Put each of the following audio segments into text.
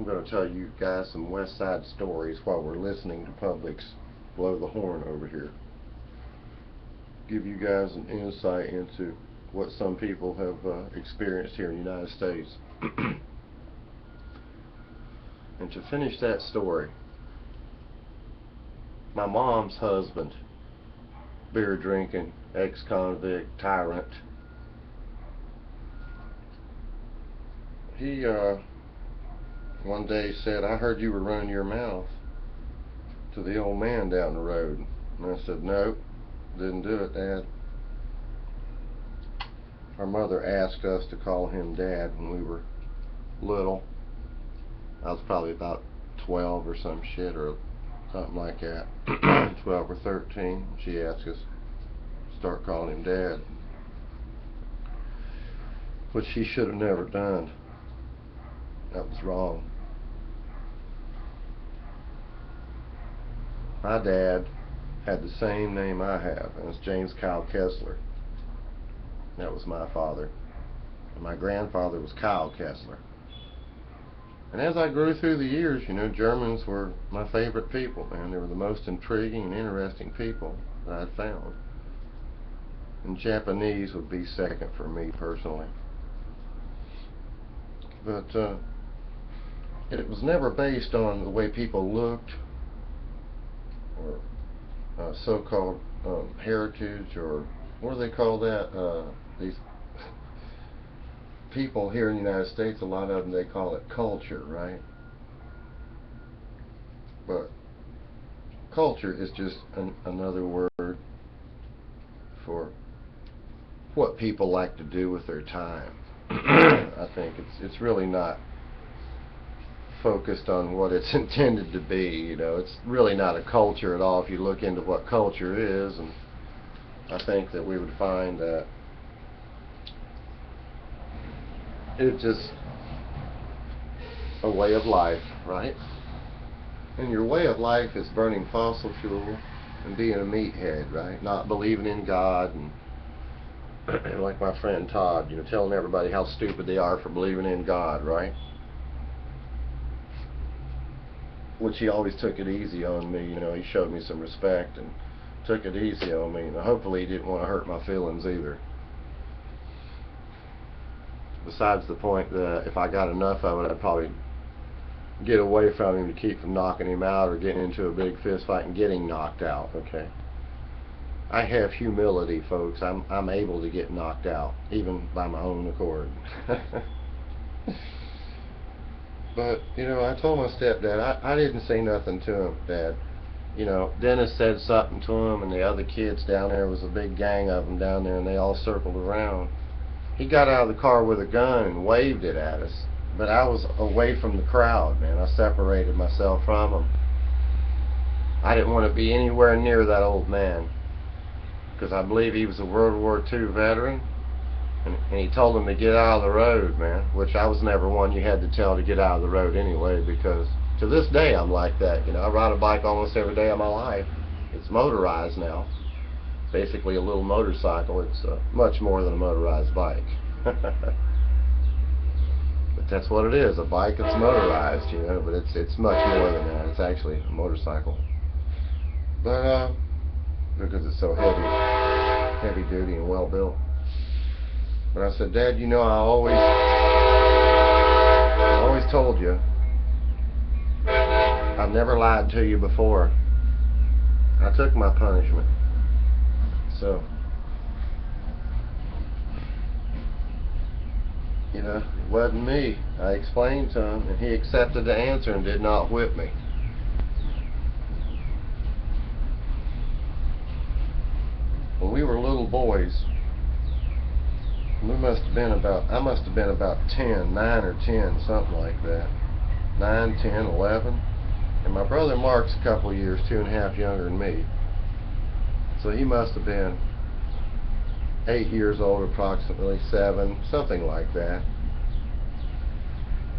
I'm going to tell you guys some West Side stories while we're listening to Publix blow the horn over here. Give you guys an insight into what some people have experienced here in the United States. And to finish that story, my mom's husband, beer drinking, ex-convict, tyrant, he one day said, "I heard you were running your mouth to the old man down the road." And I said, "Nope, didn't do it, Dad." Our mother asked us to call him Dad when we were little. I was probably about 12 or some shit or something like that. 12 or 13. She asked us to start calling him Dad, which she should have never done. That was wrong. My dad had the same name I have, and it's James Kyle Kessler. That was my father. And my grandfather was Kyle Kessler. And as I grew through the years, you know, Germans were my favorite people, man. They were the most intriguing and interesting people that I'd found. And Japanese would be second for me personally. But it was never based on the way people looked or so-called heritage, or what do they call that? These people here in the United States, a lot of them, they call it culture, right? But culture is just another word for what people like to do with their time. I think it's really not focused on what it's intended to be. You know, it's really not a culture at all if you look into what culture is. And I think that we would find that it's just a way of life, right? And your way of life is burning fossil fuel and being a meathead, right? Not believing in God, and like my friend Todd, you know, telling everybody how stupid they are for believing in God, right? Which he always took it easy on me. You know, he showed me some respect and took it easy on me, and hopefully he didn't want to hurt my feelings either. Besides the point that if I got enough of it, I'd probably get away from him to keep from knocking him out or getting into a big fist fight and getting knocked out, okay? I have humility, folks. I'm able to get knocked out, even by my own accord. But, you know, I told my stepdad, I didn't say nothing to him, Dad. You know, Dennis said something to him, and the other kids down there, was a big gang of them down there, and they all circled around. He got out of the car with a gun and waved it at us, but I was away from the crowd, man. I separated myself from him. I didn't want to be anywhere near that old man, because I believe he was a World War II veteran, and he told him to get out of the road, man, which I was never one you had to tell to get out of the road anyway, because to this day I'm like that. You know, I ride a bike almost every day of my life. It's motorized now. Basically a little motorcycle. It's much more than a motorized bike. But that's what it is, a bike that's motorized, you know, but it's much more than that. It's actually a motorcycle. But because it's so heavy duty and well built. But I said, Dad, you know, I always told you, I've never lied to you before. I took my punishment. So, you know, it wasn't me. I explained to him, and he accepted the answer and did not whip me. When we were little boys, I must have been about 10, 9 or 10, something like that. 9, 10, 11. And my brother Mark's a couple of years, 2.5 younger than me. So he must have been 8 years old, approximately 7, something like that.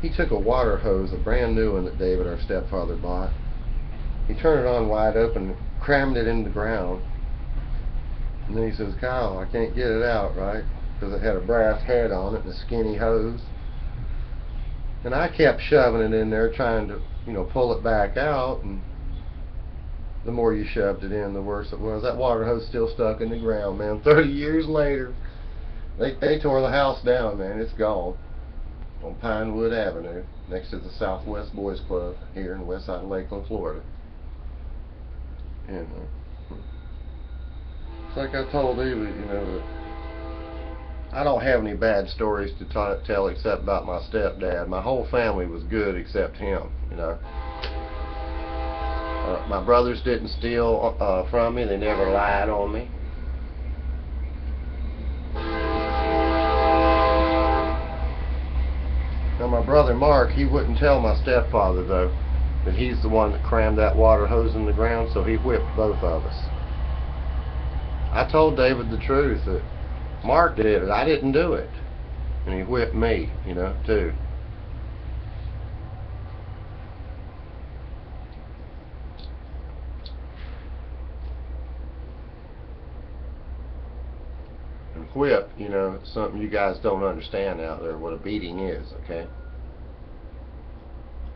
He took a water hose, a brand new one that David, our stepfather, bought. He turned it on wide open, crammed it in the ground. And then he says, Kyle, I can't get it out, right? Because it had a brass head on it and a skinny hose. And I kept shoving it in there, trying to, pull it back out, and the more you shoved it in, the worse it was. That water hose still stuck in the ground, man. 30 years later, they tore the house down, man. It's gone. On Pinewood Avenue, next to the Southwest Boys Club here in west side of Lakeland, Florida. And it's like I told Eva, that I don't have any bad stories to tell except about my stepdad. My whole family was good except him. My brothers didn't steal from me. They never lied on me. Now my brother Mark, he wouldn't tell my stepfather though that he's the one that crammed that water hose in the ground, so he whipped both of us. I told David the truth, that Mark did it, I didn't do it. And he whipped me, too. And whip, it's something you guys don't understand out there, what a beating is, okay?